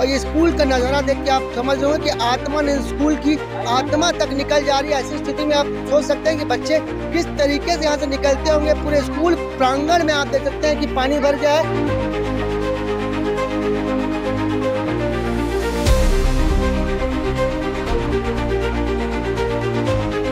और ये स्कूल का नज़ारा देख के आप समझ रहे हो कि आत्मा ने स्कूल की आत्मा तक निकल जा रही है। ऐसी स्थिति में आप सोच सकते हैं कि बच्चे किस तरीके से यहाँ से निकलते होंगे। पूरे स्कूल प्रांगण में आप देख सकते हैं कि पानी भर गया है।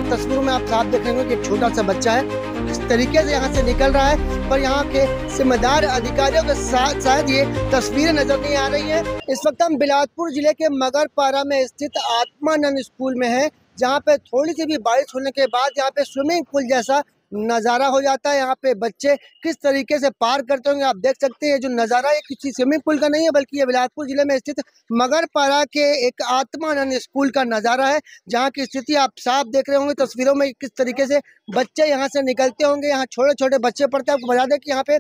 तस्वीरों में आप साफ देख रहे होंगे कि एक छोटा सा बच्चा है किस तरीके से यहाँ से निकल रहा है, पर यहाँ के जिम्मेदार अधिकारियों के साथ शायद ये तस्वीरें नजर नहीं आ रही है। इस वक्त हम बिलासपुर जिले के मगरपारा में स्थित आत्मानंद स्कूल में हैं, जहाँ पे थोड़ी सी भी बारिश होने के बाद यहाँ पे स्विमिंग पूल जैसा नज़ारा हो जाता है। यहाँ पे बच्चे किस तरीके से पार करते होंगे आप देख सकते हैं। जो नज़ारा ये किसी स्विमिंग पूल का नहीं है, बल्कि ये बिलासपुर जिले में स्थित मगरपारा के एक आत्मानंद स्कूल का नज़ारा है, जहाँ की स्थिति आप साफ देख रहे होंगे तस्वीरों में किस तरीके से बच्चे यहाँ से निकलते होंगे। यहाँ छोटे छोटे बच्चे पढ़ते हैं। आपको बता दें कि यहाँ पे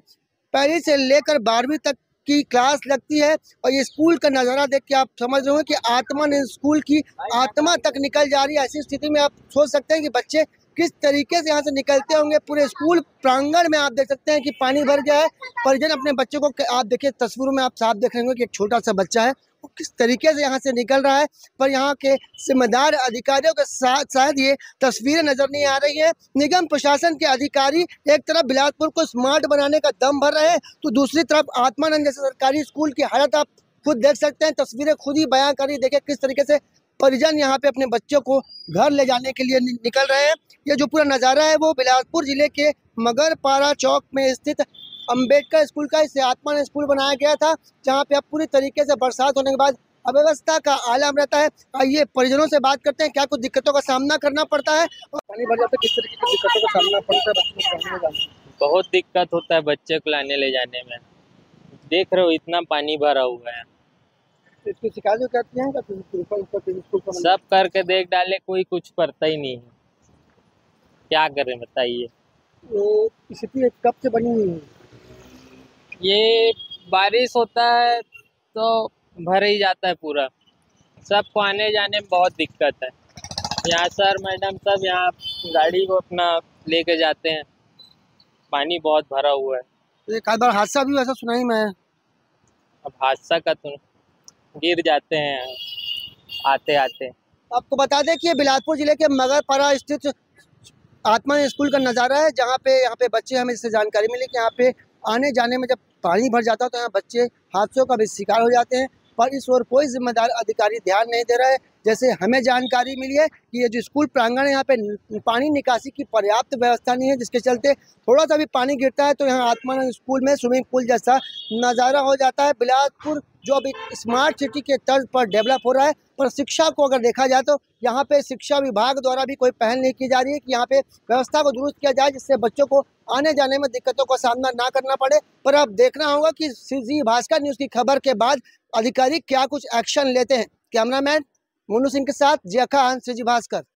पहली से लेकर 12वीं तक की क्लास लगती है और ये स्कूल का नज़ारा देख के आप समझ रहे हो कि आत्मानंद स्कूल की आत्मा तक निकल जा रही है। ऐसी स्थिति में आप सोच सकते हैं कि बच्चे किस तरीके से यहाँ से निकलते होंगे। पूरे स्कूल प्रांगण में आप देख सकते हैं कि पानी भर गया है। परिजन अपने बच्चों को आप देखिए, तस्वीरों में आप साफ देख रहे होंगे कि एक छोटा सा बच्चा है वो किस तरीके से यहाँ से निकल रहा है, पर यहाँ के जिम्मेदार अधिकारियों के साथ शायद ये तस्वीरें नजर नहीं आ रही है। निगम प्रशासन के अधिकारी एक तरफ बिलासपुर को स्मार्ट बनाने का दम भर रहे हैं, तो दूसरी तरफ आत्मानंद जैसे सरकारी स्कूल की हालत आप खुद देख सकते हैं। तस्वीरें खुद ही बयां करी, देखिए किस तरीके से परिजन यहाँ पे अपने बच्चों को घर ले जाने के लिए निकल रहे हैं। ये जो पूरा नज़ारा है वो बिलासपुर जिले के मगरपारा चौक में स्थित अंबेडकर स्कूल का, इसे आत्मानंद स्कूल बनाया गया था, जहाँ पे अब पूरी तरीके से बरसात होने के बाद अव्यवस्था का आलम रहता है। आइए परिजनों से बात करते हैं, क्या कुछ दिक्कतों का सामना करना पड़ता है और पानी भर जाता है, किस तरीके की दिक्कतों का सामना पड़ता है बच्चों को पढ़ने जाने में। बहुत दिक्कत होता है बच्चे को लाने ले जाने में। देख रहे हो इतना पानी भरा हुआ है। इसकी शिकायत करती हैं सब करके देख डाले, कोई कुछ करता ही नहीं है। क्या करें बताइए। स्थिति कब से बनी हुई है? ये बारिश होता है तो भर ही जाता है पूरा। सबको आने जाने में बहुत दिक्कत है। यहाँ सर मैडम सब यहाँ गाड़ी को अपना लेके जाते हैं। पानी बहुत भरा हुआ है। एक बार हादसा भी वैसा सुनाई में। अब हादसा का तो गिर जाते हैं आते आते। आपको बता दें कि ये बिलासपुर जिले के मगरपारा स्थित आत्मानंद स्कूल का नज़ारा है, जहाँ पे बच्चे, हमें इससे जानकारी मिली कि यहाँ पे आने जाने में जब पानी भर जाता है तो यहाँ बच्चे हादसों का भी शिकार हो जाते हैं, पर इस ओर कोई जिम्मेदार अधिकारी ध्यान नहीं दे रहा है। जैसे हमें जानकारी मिली है कि ये जो स्कूल प्रांगण है यहाँ पे पानी निकासी की पर्याप्त व्यवस्था नहीं है, जिसके चलते थोड़ा सा भी पानी गिरता है तो यहाँ आत्मानंद स्कूल में स्विमिंग पूल जैसा नज़ारा हो जाता है। बिलासपुर जो अभी स्मार्ट सिटी के तर्ज पर डेवलप हो रहा है, पर शिक्षा को अगर देखा जाए तो यहाँ पे शिक्षा विभाग द्वारा भी कोई पहल नहीं की जा रही है कि यहाँ पे व्यवस्था को दुरुस्त किया जाए, जिससे बच्चों को आने जाने में दिक्कतों का सामना ना करना पड़े। पर अब देखना होगा कि जी भास्कर न्यूज़ की खबर के बाद अधिकारी क्या कुछ एक्शन लेते हैं। कैमरामैन मोनू सिंह के साथ जिया खान, जी भास्कर।